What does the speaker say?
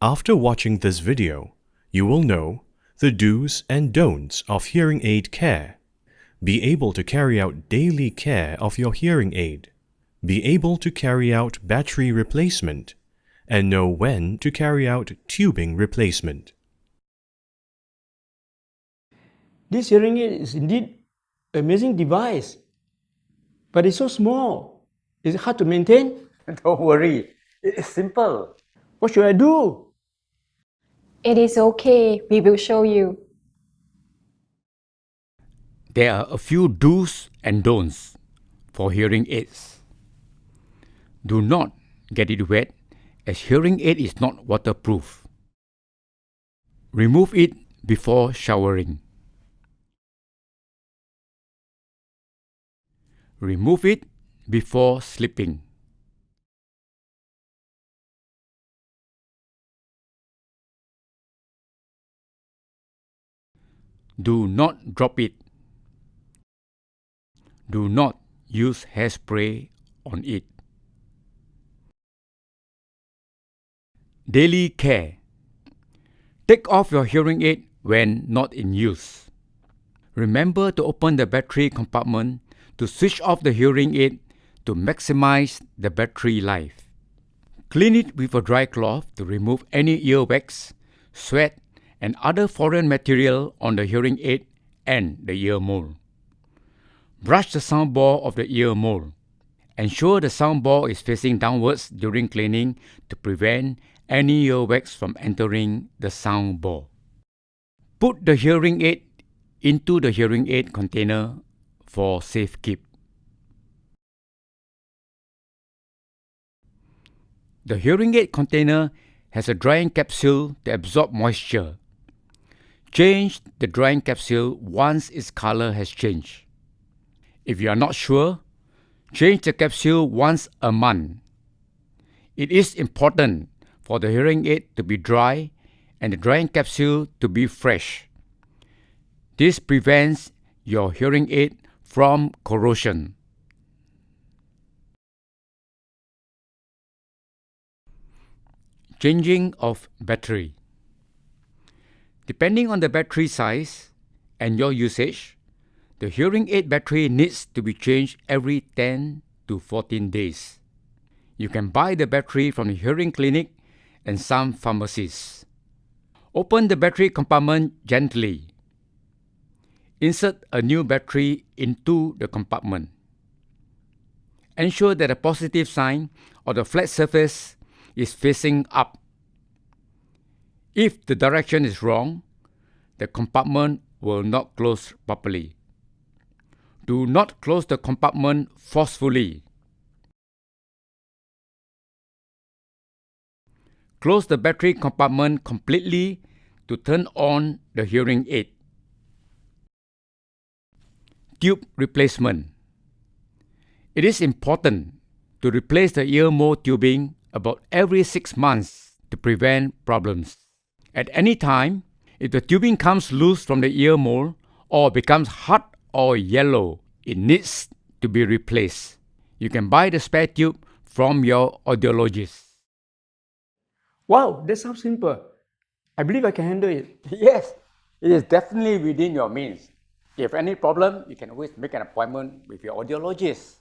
After watching this video, you will know the do's and don'ts of hearing aid care. Be able to carry out daily care of your hearing aid. Be able to carry out battery replacement, and know when to carry out tubing replacement. This hearing aid is indeed an amazing device, but it's so small. Is it hard to maintain? Don't worry, it's simple. What should I do? It is okay, we will show you. There are a few do's and don'ts for hearing aids. Do not get it wet, as hearing aid is not waterproof. Remove it before showering. Remove it before sleeping. Do not drop it. Do not use hairspray on it. Daily care. Take off your hearing aid when not in use. Remember to open the battery compartment to switch off the hearing aid to maximize the battery life. Clean it with a dry cloth to remove any earwax, sweat, and other foreign material on the hearing aid and the ear mole. Brush the sound ball of the ear mole. Ensure the sound ball is facing downwards during cleaning to prevent any earwax from entering the sound ball. Put the hearing aid into the hearing aid container for safekeep. The hearing aid container has a drying capsule to absorb moisture. Change the drying capsule once its color has changed. If you are not sure, change the capsule once a month. It is important for the hearing aid to be dry and the drying capsule to be fresh. This prevents your hearing aid from corrosion. Changing of battery. Depending on the battery size and your usage, the hearing aid battery needs to be changed every 10 to 14 days. You can buy the battery from the hearing clinic and some pharmacies. Open the battery compartment gently. Insert a new battery into the compartment. Ensure that the positive sign or the flat surface is facing up. If the direction is wrong, the compartment will not close properly. Do not close the compartment forcefully. Close the battery compartment completely to turn on the hearing aid. Tube replacement. It is important to replace the ear mole tubing about every 6 months to prevent problems. At any time, if the tubing comes loose from the ear mole or becomes hard or yellow, it needs to be replaced. You can buy the spare tube from your audiologist. Wow, that sounds simple. I believe I can handle it. Yes, it is definitely within your means. If any problem, you can always make an appointment with your audiologist.